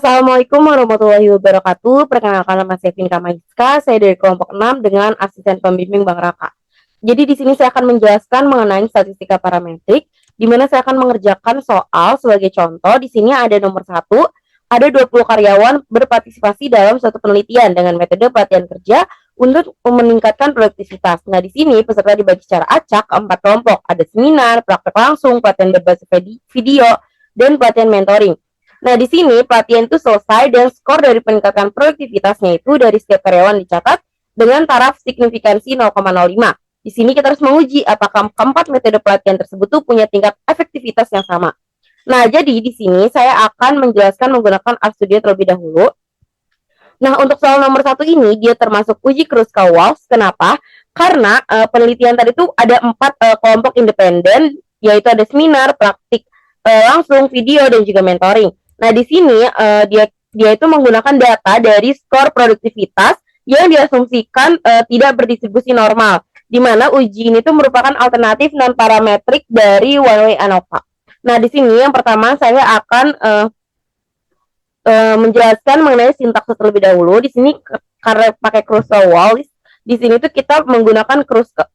Assalamualaikum warahmatullahi wabarakatuh. Perkenalkan nama saya Vinka Maiska, saya dari kelompok 6 dengan asisten pembimbing Bang Raka. Jadi di sini saya akan menjelaskan mengenai statistika parametrik, di mana saya akan mengerjakan soal sebagai contoh. Di sini ada nomor 1, ada 20 karyawan berpartisipasi dalam suatu penelitian dengan metode pelatihan kerja untuk meningkatkan produktivitas. Nah, di sini peserta dibagi secara acak ke 4 kelompok. Ada seminar, praktek langsung, pelatihan berbasis video, dan pelatihan mentoring. Nah, di sini pelatihan itu selesai dan skor dari peningkatan produktivitasnya itu dari setiap karyawan dicatat dengan taraf signifikansi 0,05. Di sini kita harus menguji apakah keempat metode pelatihan tersebut tuh punya tingkat efektivitas yang sama. Nah, jadi di sini saya akan menjelaskan menggunakan RStudio terlebih dahulu. Nah, untuk soal nomor 1 ini dia termasuk uji Kruskal-Walsh. Kenapa? Karena penelitian tadi tuh ada 4 kelompok independen, yaitu ada seminar, praktik langsung, video, dan juga mentoring. Nah, di sini dia itu menggunakan data dari skor produktivitas yang diasumsikan tidak berdistribusi normal, di mana uji ini tuh merupakan alternatif non parametrik dari one way ANOVA. Nah, di sini yang pertama saya akan menjelaskan mengenai sintaks terlebih dahulu. Di sini karena pakai Kruskal-Walsh, di sini tuh kita menggunakan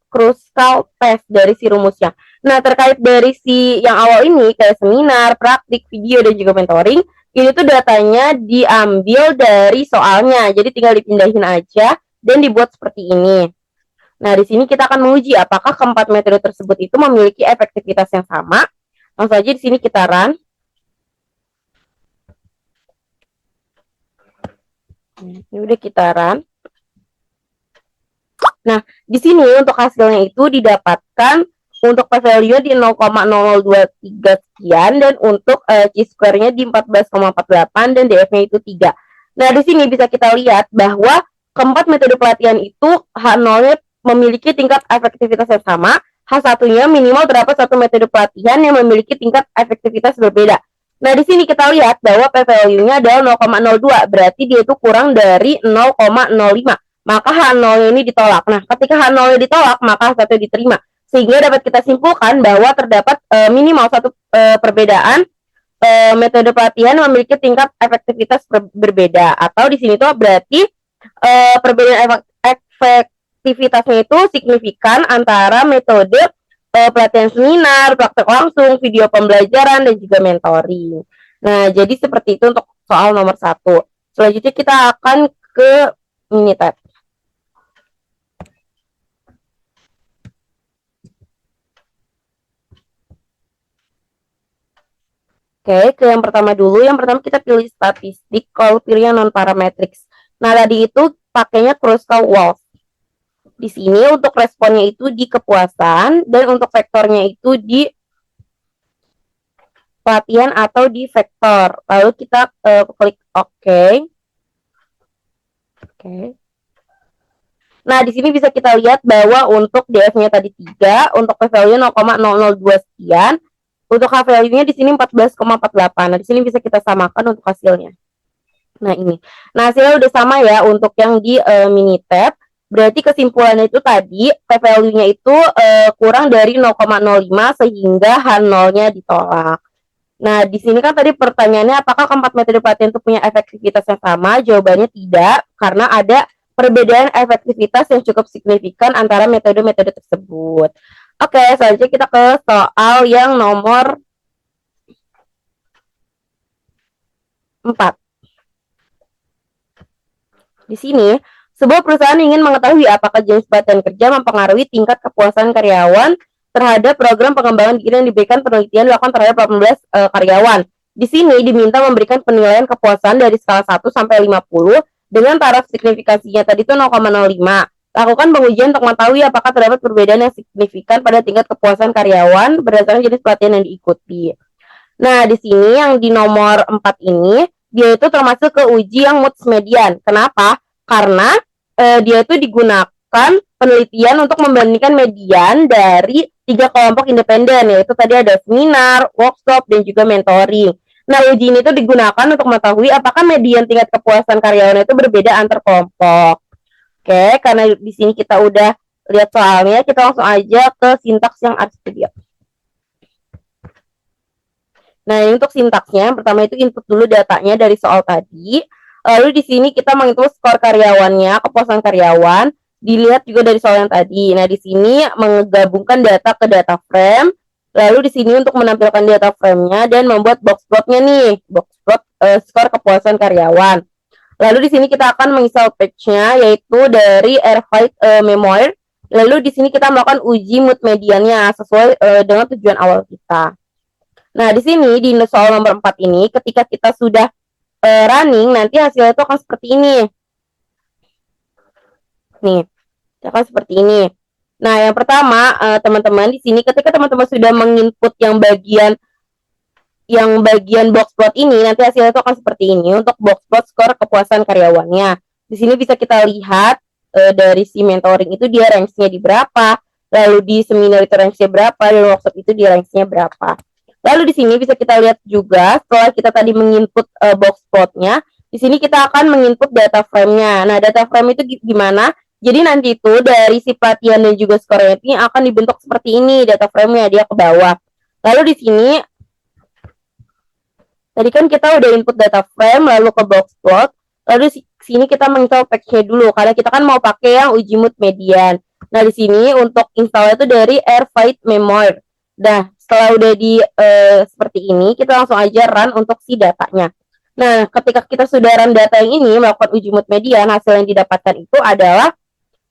Kruskal test dari si rumusnya. Nah, terkait dari si yang awal ini kayak seminar, praktik, video, dan juga mentoring, ini tuh datanya diambil dari soalnya. Jadi tinggal dipindahin aja dan dibuat seperti ini. Nah, di sini kita akan menguji apakah keempat metode tersebut itu memiliki efektivitas yang sama. Langsung aja di sini kita run. Ini udah kita run. Nah, di sini untuk hasilnya itu didapatkan untuk p-value di 0,0023 sekian dan untuk chi-square-nya di 14,48 dan df-nya itu 3. Nah, di sini bisa kita lihat bahwa keempat metode pelatihan itu H0-nya memiliki tingkat efektivitas yang sama, H1-nya minimal terdapat satu metode pelatihan yang memiliki tingkat efektivitas berbeda. Nah, di sini kita lihat bahwa p-value-nya adalah 0,02, berarti dia itu kurang dari 0,05. Maka H0 ini ditolak. Nah, ketika H0 ditolak, maka H1 diterima. Sehingga dapat kita simpulkan bahwa terdapat minimal satu perbedaan metode pelatihan memiliki tingkat efektivitas berbeda. Atau di sini tuh berarti perbedaan efektivitasnya itu signifikan antara metode pelatihan seminar, praktek langsung, video pembelajaran, dan juga mentoring. Nah, jadi seperti itu untuk soal nomor 1. Selanjutnya kita akan ke Minitab. Oke, ke yang pertama dulu. Yang pertama kita pilih statistik, kalau pilih yang non-parametrics. Nah, tadi itu pakainya Kruskal-Walsh. Di sini untuk responnya itu di kepuasan, dan untuk vektornya itu di pelatihan atau di vektor. Lalu kita klik OK. Oke. Nah, di sini bisa kita lihat bahwa untuk DF-nya tadi 3, untuk p-value 0,002 sekian, untuk H-value-nya di sini 14,48. Nah, di sini bisa kita samakan untuk hasilnya. Nah, ini. Nah, hasilnya udah sama ya untuk yang di Minitab. Berarti kesimpulannya itu tadi p-value-nya itu kurang dari 0,05 sehingga H0-nya ditolak. Nah, di sini kan tadi pertanyaannya apakah keempat metode pelatihan itu punya efektivitas yang sama? Jawabannya tidak, karena ada perbedaan efektivitas yang cukup signifikan antara metode-metode tersebut. Oke, selanjutnya kita ke soal yang nomor 4. Di sini, sebuah perusahaan ingin mengetahui apakah jenis pelatihan kerja mempengaruhi tingkat kepuasan karyawan terhadap program pengembangan diri yang diberikan penelitian dilakukan terhadap 18 karyawan. Di sini diminta memberikan penilaian kepuasan dari skala 1 sampai 50 dengan taraf signifikansinya tadi itu 0,05. Lakukan pengujian untuk mengetahui apakah terdapat perbedaan yang signifikan pada tingkat kepuasan karyawan berdasarkan jenis pelatihan yang diikuti. Nah, di sini yang di nomor 4 ini, dia itu termasuk ke uji yang moods median. Kenapa? Karena dia itu digunakan penelitian untuk membandingkan median dari 3 kelompok independen, yaitu tadi ada seminar, workshop, dan juga mentoring. Nah, uji ini tuh digunakan untuk mengetahui apakah median tingkat kepuasan karyawan itu berbeda antar kelompok. Oke, karena di sini kita udah lihat soalnya, kita langsung aja ke sintaks yang RStudio. Nah, ini untuk sintaksnya, yang pertama itu input dulu datanya dari soal tadi. Lalu di sini kita menginput skor karyawannya, kepuasan karyawan, dilihat juga dari soal yang tadi. Nah, di sini menggabungkan data ke data frame. Lalu di sini untuk menampilkan data frame-nya dan membuat box plot-nya nih, box plot skor kepuasan karyawan. Lalu di sini kita akan menginstal patch-nya yaitu dari Airfight Memoir. Lalu di sini kita melakukan uji mood mediannya sesuai dengan tujuan awal kita. Nah, di sini di soal nomor 4 ini ketika kita sudah running nanti hasilnya itu akan seperti ini. Nih, akan seperti ini. Nah, yang pertama teman-teman di sini ketika teman-teman sudah menginput yang bagian box plot ini nanti hasilnya itu akan seperti ini untuk box plot skor kepuasan karyawannya. Di sini bisa kita lihat dari si mentoring itu dia range-nya di berapa, lalu di seminar itu range-nya berapa, dan workshop itu di range-nya berapa. Lalu di sini bisa kita lihat juga setelah kita tadi menginput box plotnya, di sini kita akan menginput data frame-nya. Nah, data frame itu gimana? Jadi nanti itu dari si pelatihan dan juga skornya ini akan dibentuk seperti ini data frame-nya, dia ke bawah. Lalu di sini tadi kan kita udah input data frame lalu ke box plot, lalu di sini kita menginstall patch-nya dulu karena kita kan mau pakai yang uji mood median. Nah, di sini untuk install itu dari Airfight Memoir. Nah, setelah udah di seperti ini, kita langsung aja run untuk si datanya. Nah, ketika kita sudah run data yang ini melakukan uji mood median, hasil yang didapatkan itu adalah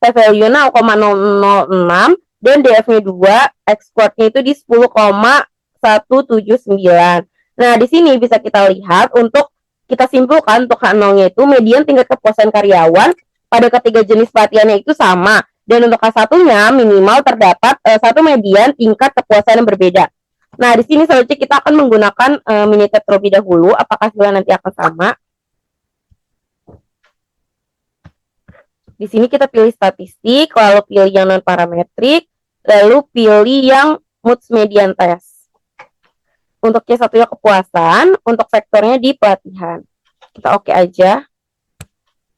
p-value 0,006 dan DF-nya 2, exportnya itu di 10,179. Nah, di sini bisa kita lihat untuk kita simpulkan untuk H0-nya itu median tingkat kepuasan karyawan pada ketiga jenis pelatihannya itu sama. Dan untuk H1-nya minimal terdapat satu median tingkat kepuasan yang berbeda. Nah, di sini selanjutnya kita akan menggunakan Minitab terlebih dahulu. Apakah hasilnya nanti akan sama? Di sini kita pilih statistik, lalu pilih yang non-parametrik, lalu pilih yang moods median test. Untuk C1-nya kepuasan, untuk vektornya di pelatihan. Kita oke aja.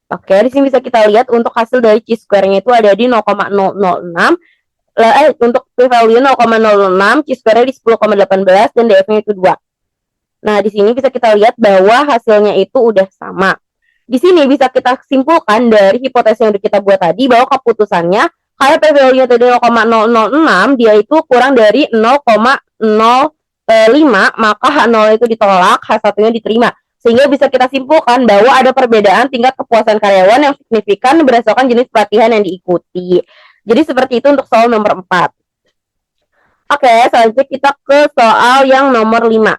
Oke, di sini bisa kita lihat untuk hasil dari chi-square-nya itu ada di 0,006. Untuk p-value 0,006, chi-square-nya di 10,18 dan df-nya itu 2. Nah, di sini bisa kita lihat bahwa hasilnya itu udah sama. Di sini bisa kita simpulkan dari hipotesis yang kita buat tadi bahwa keputusannya karena p-value-nya tadi 0,006, dia itu kurang dari 0,0 5, maka H0 itu ditolak, H1-nya diterima. Sehingga bisa kita simpulkan bahwa ada perbedaan tingkat kepuasan karyawan yang signifikan berdasarkan jenis pelatihan yang diikuti. Jadi seperti itu untuk soal nomor 4. Oke, selanjutnya kita ke soal yang nomor 5.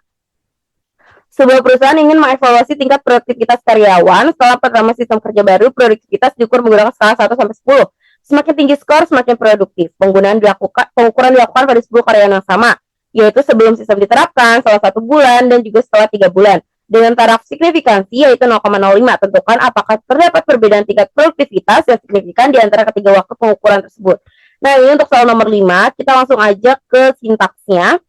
Sebuah perusahaan ingin mengevaluasi tingkat produktivitas karyawan setelah pertama sistem kerja baru, produktivitas diukur menggunakan skala 1 sampai 10. Semakin tinggi skor, semakin produktif. Pengukuran dilakukan pada 10 karyawan yang sama, yaitu sebelum sistem diterapkan, setelah 1 bulan, dan juga setelah 3 bulan. Dengan taraf signifikansi yaitu 0,05, tentukan apakah terdapat perbedaan tingkat produktivitas yang signifikan di antara ketiga waktu pengukuran tersebut. Nah, ini untuk soal nomor 5, kita langsung aja ke sintaksnya,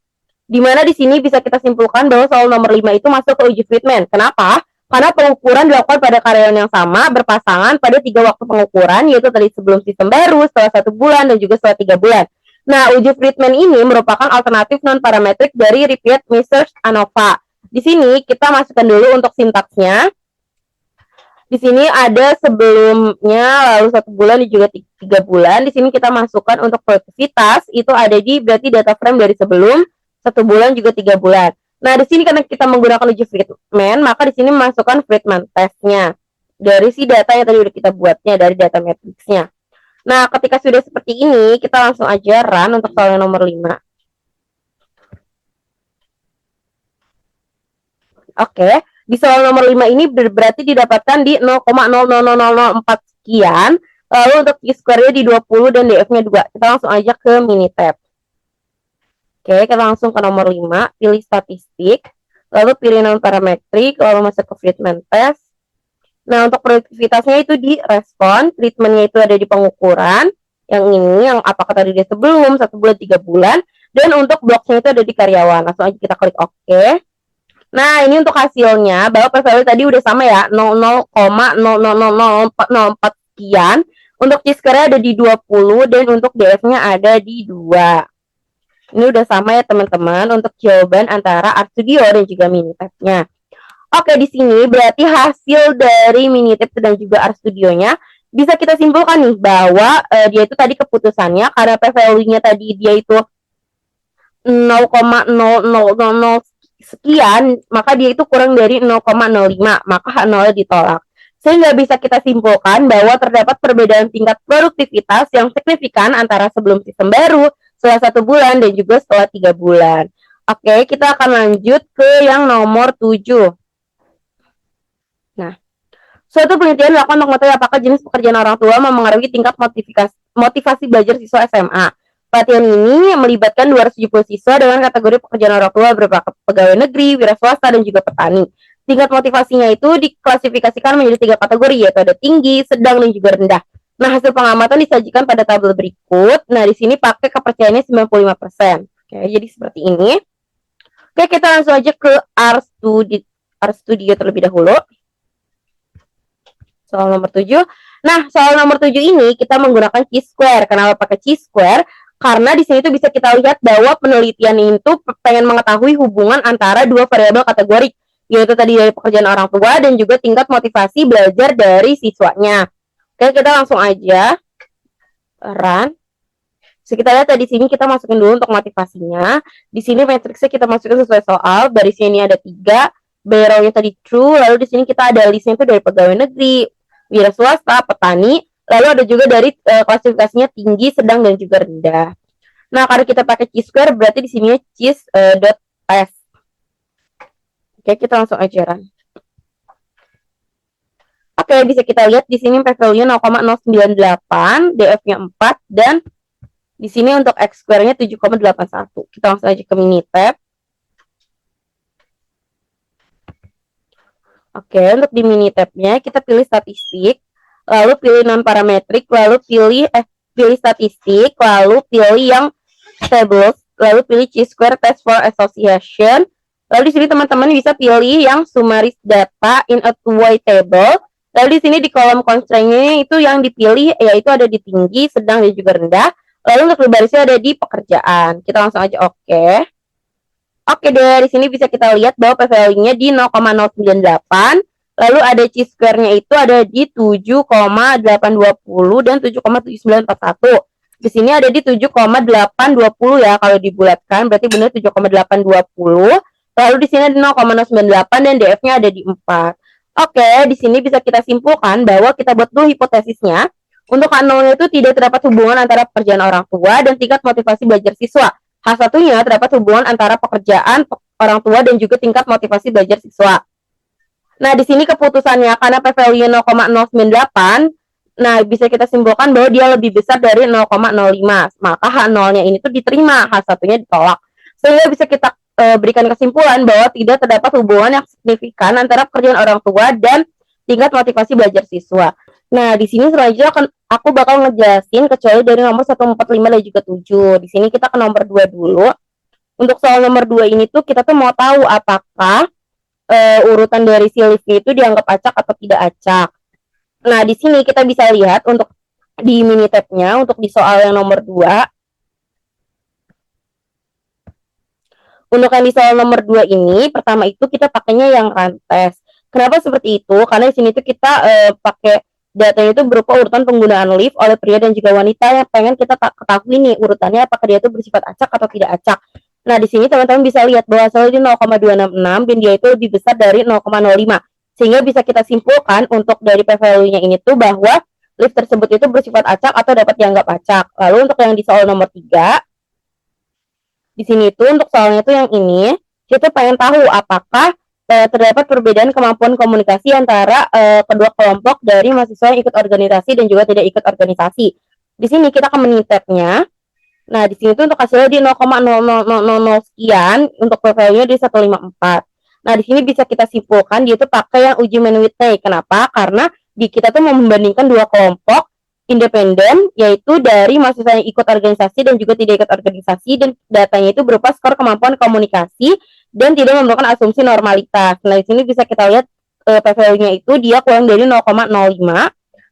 di mana di sini bisa kita simpulkan bahwa soal nomor 5 itu masuk ke uji Friedman. Kenapa? Karena pengukuran dilakukan pada karyawan yang sama berpasangan pada 3 waktu pengukuran, yaitu tadi sebelum sistem baru, setelah 1 bulan, dan juga setelah 3 bulan. Nah, uji Friedman ini merupakan alternatif non-parametrik dari repeat measures ANOVA. Di sini kita masukkan dulu untuk sintaksnya. Di sini ada sebelumnya, lalu 1 bulan, dan juga 3 bulan. Di sini kita masukkan untuk produktivitas, itu ada di berarti data frame dari sebelum, 1 bulan, juga 3 bulan. Nah, di sini karena kita menggunakan uji Friedman, maka di sini masukkan Friedman testnya dari si data yang tadi udah kita buatnya, dari data matriksnya. Nah, ketika sudah seperti ini, kita langsung aja run untuk soal yang nomor 5. Oke, di soal nomor 5 ini berarti didapatkan di 0,00004 sekian, lalu untuk chi-square-nya di 20 dan df-nya 2. Kita langsung aja ke Minitab. Oke, kita langsung ke nomor 5, pilih statistik, lalu pilih non-parametrik, lalu masuk ke Friedman test. Nah, untuk produktivitasnya itu di respon, treatmentnya itu ada di pengukuran, yang ini, yang apakah tadi dia sebelum, 1 bulan, 3 bulan, dan untuk bloknya itu ada di karyawan. Langsung aja kita klik OK. Nah, ini untuk hasilnya, bahwa p-value tadi udah sama ya, 0,00004 sekian, untuk chi-square ada di 20, dan untuk df-nya ada di 2. Ini udah sama ya teman-teman untuk jawaban antara RStudio dan juga Minitab-nya. Oke, di sini berarti hasil dari Minitab dan juga RStudionya bisa kita simpulkan nih bahwa dia itu tadi keputusannya karena p-value-nya tadi dia itu 0,0000 sekian, maka dia itu kurang dari 0,05, maka H0 ditolak. Sehingga bisa kita simpulkan bahwa terdapat perbedaan tingkat produktivitas yang signifikan antara sebelum sistem baru, setelah 1 bulan, dan juga setelah 3 bulan. Oke, kita akan lanjut ke yang nomor 7. Nah, suatu penelitian dilakukan untuk mengetahui apakah jenis pekerjaan orang tua mempengaruhi tingkat motivasi belajar siswa SMA. Pelatihan ini melibatkan 270 siswa dengan kategori pekerjaan orang tua berupa pegawai negeri, wira swasta, dan juga petani. Tingkat motivasinya itu diklasifikasikan menjadi 3 kategori, yaitu ada tinggi, sedang, dan juga rendah. Nah, hasil pengamatan disajikan pada tabel berikut. Nah, di sini pakai kepercayaannya 95%. Oke, jadi seperti ini. Oke, kita langsung aja ke RStudio terlebih dahulu. Soal nomor 7. Nah, soal nomor 7 ini kita menggunakan chi-square. Kenapa pakai chi-square? Karena di sini tuh bisa kita lihat bahwa penelitian itu pengen mengetahui hubungan antara dua variabel kategori, yaitu tadi dari pekerjaan orang tua dan juga tingkat motivasi belajar dari siswanya. Oke, kita langsung aja run. So, kita lihat di sini kita masukin dulu untuk motivasinya. Di sini matriksnya kita masukin sesuai soal. Barisnya ini ada 3, barrownya tadi true. Lalu di sini kita ada listnya itu dari pegawai negeri, wira swasta, petani. Lalu ada juga dari klasifikasinya tinggi, sedang, dan juga rendah. Nah, kalau kita pakai chi-square berarti di sini chi.s. Oke, kita langsung aja run. Oke, bisa kita lihat di sini p-value 0,098, df-nya 4, dan di sini untuk x square-nya 7,81. Kita langsung aja ke Minitab. Oke, untuk di Minitab-nya kita pilih statistik, lalu pilih non parametrik, lalu pilih statistik, lalu pilih yang tables, lalu pilih chi-square test for association. Lalu di sini teman-teman bisa pilih yang summarized data in a two-way table. Lalu di sini di kolom constraint-nya itu yang dipilih yaitu ada di tinggi, sedang, dan juga rendah. Lalu untuk di barisnya ada di pekerjaan. Kita langsung aja oke. Oke, dari sini bisa kita lihat bahwa p-value-nya di 0,098. Lalu ada chi-square-nya itu ada di 7,820 dan 7,7941. Di sini ada di 7,820 ya kalau dibulatkan, berarti benar 7,820. Lalu di sini ada 0,098 dan df-nya ada di 4. Oke, di sini bisa kita simpulkan bahwa kita buat dulu hipotesisnya. Untuk H0 itu tidak terdapat hubungan antara pekerjaan orang tua dan tingkat motivasi belajar siswa. H1-nya terdapat hubungan antara pekerjaan orang tua dan juga tingkat motivasi belajar siswa. Nah, di sini keputusannya karena p-value 0,098, nah bisa kita simpulkan bahwa dia lebih besar dari 0,05. Maka H0-nya ini tuh diterima, H1-nya ditolak. Sehingga bisa kita berikan kesimpulan bahwa tidak terdapat hubungan yang signifikan antara pekerjaan orang tua dan tingkat motivasi belajar siswa. Nah, di sini selanjutnya aku bakal ngejelasin kecuali dari nomor 145 dan juga 7. Di sini kita ke nomor 2 dulu. Untuk soal nomor 2 ini tuh kita tuh mau tahu apakah urutan dari si list-nya itu dianggap acak atau tidak acak. Nah, di sini kita bisa lihat untuk di Minitab-nya, untuk di soal yang nomor 2. Untuk yang di soal nomor 2 ini, pertama itu kita pakainya yang run test. Kenapa seperti itu? Karena di sini tuh kita pakai datanya itu berupa urutan penggunaan lift oleh pria dan juga wanita yang pengen kita ketahui nih urutannya apakah dia itu bersifat acak atau tidak acak. Nah, di sini teman-teman bisa lihat bahwa hasilnya di 0,266 dan dia itu lebih besar dari 0,05. Sehingga bisa kita simpulkan untuk dari p-value-nya ini tuh bahwa lift tersebut itu bersifat acak atau dapat dianggap acak. Lalu untuk yang di soal nomor 3, di sini tuh untuk soalnya tuh yang ini, kita pengen tahu apakah terdapat perbedaan kemampuan komunikasi antara kedua kelompok dari mahasiswa yang ikut organisasi dan juga tidak ikut organisasi. Di sini kita ke Minitab-nya. Nah, di sini tuh untuk hasilnya di 0,0000 sekian, untuk p-value-nya di 154. Nah, di sini bisa kita simpulkan dia itu pakai yang uji Mann-Whitney. Kenapa? Karena di kita tuh membandingkan dua kelompok independen, yaitu dari mahasiswa yang ikut organisasi dan juga tidak ikut organisasi, dan datanya itu berupa skor kemampuan komunikasi dan tidak memerlukan asumsi normalitas. Nah, di sini bisa kita lihat p-value-nya itu dia kurang dari 0,05,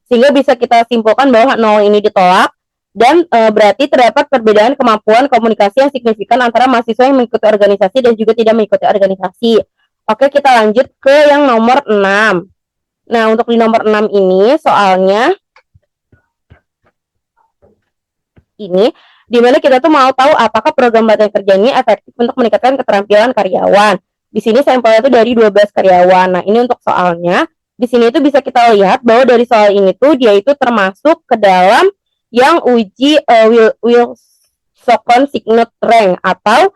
sehingga bisa kita simpulkan bahwa 0 ini ditolak. Dan berarti terdapat perbedaan kemampuan komunikasi yang signifikan antara mahasiswa yang mengikuti organisasi dan juga tidak mengikuti organisasi. Oke, kita lanjut ke yang nomor 6. Nah, untuk di nomor 6 ini soalnya ini dimana kita tuh mau tahu apakah program pelatihan kerja ini efektif untuk meningkatkan keterampilan karyawan. Di sini sampelnya itu dari 12 karyawan. Nah, ini untuk soalnya. Di sini itu bisa kita lihat bahwa dari soal ini tuh dia itu termasuk ke dalam yang uji Wilson Signet Rank atau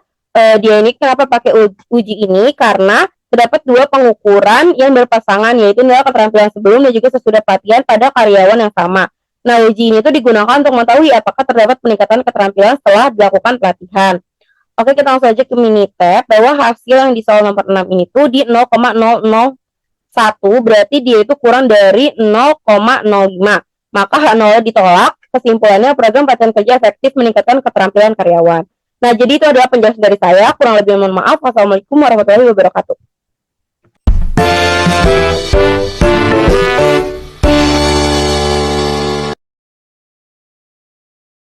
dia ini kenapa pakai uji ini karena terdapat dua pengukuran yang berpasangan yaitu nilai keterampilan sebelum dan juga sesudah pelatihan pada karyawan yang sama. Nah, uji ini tuh digunakan untuk mengetahui apakah terdapat peningkatan keterampilan setelah dilakukan pelatihan. Oke, kita langsung aja ke mini tab bahwa hasil yang di soal nomor 6 ini tuh di 0,001 berarti dia itu kurang dari 0,05. Maka H0 ditolak. Kesimpulannya program pelatihan kerja efektif meningkatkan keterampilan karyawan. Nah, jadi itu adalah penjelasan dari saya. Kurang lebih mohon maaf. Wassalamualaikum warahmatullahi wabarakatuh.